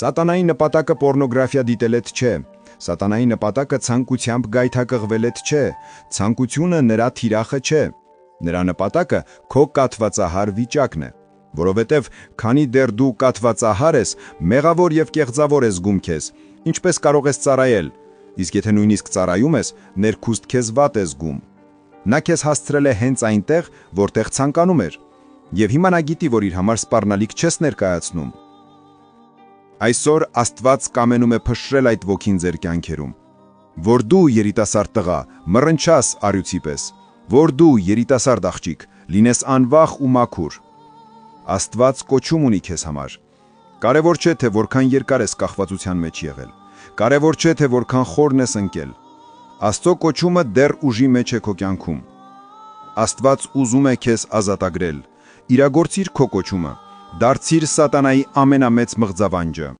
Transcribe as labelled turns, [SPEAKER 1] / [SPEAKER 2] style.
[SPEAKER 1] Սատանայի նպատակը պոռնոգրաֆիա դիտելետ չէ։ Սատանայի նպատակը ցանկությամբ գայթակղվելետ չէ։ Ցանկությունը նրա թիրախը չէ։ Նրա նպատակը քո կաթվածահար վիճակն է, որովհետև քանի դեռ դու կաթվածահար ես, մեղավոր եւ կեղծավոր ես զգում քեզ, ինչպես կարող ես ծառայել, իսկ եթե նույնիսկ ծառայում ես, ներքուստ քեզ վատ ես զգում։ Նա քեզ հասցրել է հենց այնտեղ, որտեղ ցանկանում էր, եւ հիմա նա գիտի, որ իր համար սպառնալիք չես ներկայացնում։ Այսօր Աստված կամենում է փշրել այդ ոգին ձեր կյանքերում, որ դու երիտասարդ տղա մռնչաս արյուծի պես, որ դու երիտասարդ աղջիկ լինես անվախ ու մաքուր։ Աստված կոչում ունի քեզ համար։ Կարևոր չէ, թե որքան երկար ես կախվածության մեջ եղել, կարևոր չէ, թե որքան խորն ես ընկել։ Աստծո կոչումը դեռ ուժի մեջ է քո կյանքում։ Աստված ուզում է քեզ ազատագրել։ Իրագործիր քո կոչումը, դարձիր սատանայի ամենամեծ մղձավանջը։